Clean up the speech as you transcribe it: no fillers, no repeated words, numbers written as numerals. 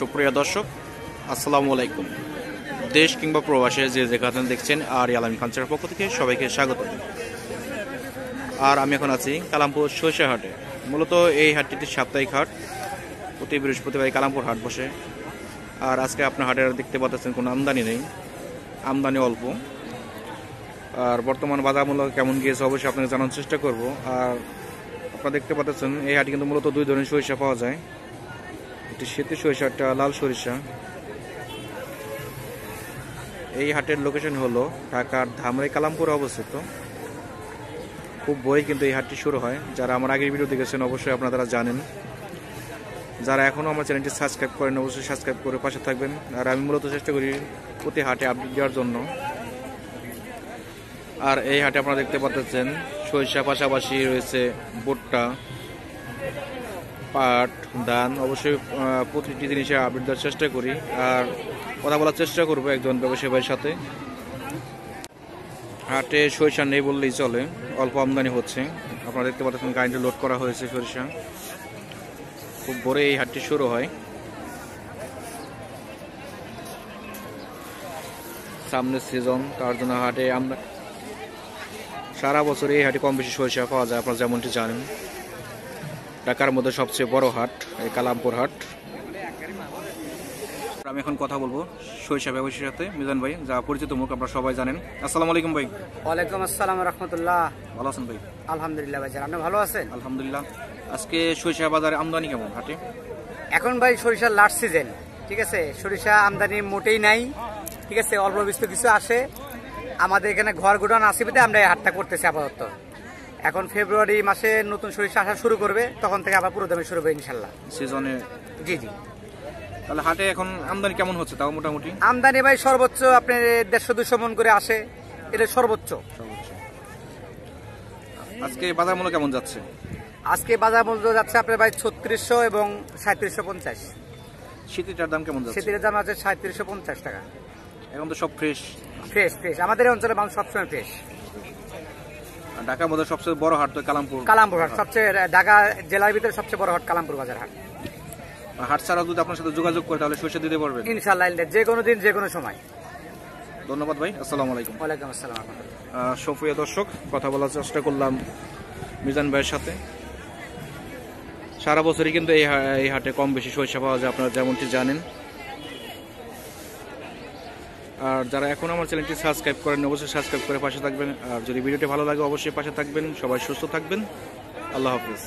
সুপ্রিয় দর্শক, আসসালামু আলাইকুম। দেশ কিংবা প্রবাসে যে যেখানে দেখছেন আর আলামিন কালচারের পক্ষ থেকে সবাইকে স্বাগত। আর আমি এখন আছি কালামপুর সরিষা হাটে। মূলত এই হাটটি সাপ্তাহিক হাট, প্রতি বৃহস্পতিবার কালামপুর হাট বসে। আর আজকে আপনার হাটের দেখতে পাচ্ছেন কোনো আমদানি নেই, আমদানি অল্প। আর বর্তমান বাজার মূল্য কেমন গিয়েছে অবশ্যই আপনাকে জানার চেষ্টা করব। আর আপনারা দেখতে পাচ্ছেন এই হাটে কিন্তু মূলত দুই ধরনের সরিষা পাওয়া যায়, একটি শীতের সরিষা, একটা লাল সরিষা। এই হাটের লোকেশন হলো ঢাকার ধামরাই কালামপুরে অবস্থিত। খুব ভোরে কিন্তু এই হাটটি শুরু হয়। যারা আমার আগের ভিডিও দেখেছেন অবশ্যই আপনারা জানেন। যারা এখনও আমার চ্যানেলটি সাবস্ক্রাইব করেন অবশ্যই সাবস্ক্রাইব করে পাশে থাকবেন। আর আমি মূলত চেষ্টা করি প্রতি হাটে আপডেট দেওয়ার জন্য। আর এই হাটে আপনারা দেখতে পাচ্ছেন সরিষা, পাশাপাশি রয়েছে ভুট্টা, পাট, ধান। অবশ্যই প্রতিটি জিনিসে আপডেট দেওয়ার চেষ্টা করি আর কথা বলার চেষ্টা করবো একজন ব্যবসায়ী ভাইয়ের সাথে। হাটে সরিষা নেই বললেই চলে, অল্প আমদানি হচ্ছে। আপনারা দেখতে পাচ্ছেন গাড়িতে লোড করা হয়েছে সরিষা। খুব ভোরে এই হাটটি শুরু হয়। সামনের সিজন, তার জন্য হাটে আমরা সারা বছর এই হাটে কম বেশি সরিষা পাওয়া যায়। আপনারা যেমনটি জানেন, ঢাকার মধ্যে সবচেয়ে বড় হাট এই কালামপুর হাট। আমি এখন কথা বলবো সরিষা ব্যবসায়ীর সাথে, মিজান ভাই, যা পরিচিত মুখ, আপনারা সবাই জানেন। আসসালামু আলাইকুম ভাই। ওয়ালাইকুম আসসালাম রাহমাতুল্লাহ। ভালো আছেন ভাই? আলহামদুলিল্লাহ ভাই, আপনি ভালো আছেন? আলহামদুলিল্লাহ। আজকে সরিষা বাজারে আমদানি কেমন হাটে? এখন ভাই সরিষার লাস্ট সিজন, ঠিক আছে। সরিষা আমদানি মোটেই নাই, ঠিক আছে। অল্প বিস্তর কিছু আসে আমাদের এখানে, ঘর গোডাউন আসি বলে আমরা এই হাটটা করতেছি আপাতত। এখন ফেব্রুয়ারি মাসে নতুন সরিষা আসা শুরু করবে, তখন থেকে আবার পুরো দামে শুরু হবে ইনশাল্লাহ সিজনে। জি জি। তাহলে হাটে এখন আমদানি কেমন হচ্ছে তাও মোটামুটি? আমদানি ভাই সর্বোচ্চ আপনার 150-200 মন করে আসে, এটা সর্বোচ্চ। আজকে বাজার মূল্য কেমন যাচ্ছে? আজকে বাজার মূল্য যাচ্ছে আপনার ভাই 3600 এবং 3750। শীতের দাম কেমন যাচ্ছে? শীতের দাম আছে 3750 টাকা। এখন তো সব ফ্রেশ ফ্রেশ ফ্রেশ, আমাদের এই অঞ্চলে মানুষ সবসময় ফ্রেশ। ঢাকার মধ্যে সবচেয়ে বড় হাট তো কালামপুর হাট, সবচেয়ে ঢাকা জেলার ভিতরে সবচেয়ে বড় হাট কালামপুর বাজার হাট। হাট ছাড়াও যদি আপনার সাথে যোগাযোগ করে তাহলে সরিষা দিতে পারবেন ইনশাআল্লাহ, যে কোনো দিন যে কোনো সময়। ধন্যবাদ ভাই, আসসালামু আলাইকুম। ওয়ালাইকুম আসসালাম। সুপ্রিয় দর্শক, কথা বলার চেষ্টা করলাম মিজান ভাইয়ের সাথে। সারা বছরই কিন্তু এই হাটে কম বেশি সরিষা পাওয়া যায়, আপনারা যেমনটি জানেন। আর যারা এখন আমার চ্যানেলটি সাবস্ক্রাইব করেন অবশ্যই সাবস্ক্রাইব করে পাশে থাকবেন। আর যদি ভিডিওটি ভালো লাগে অবশ্যই পাশে থাকবেন। সবাই সুস্থ থাকবেন। আল্লাহ হাফিজ।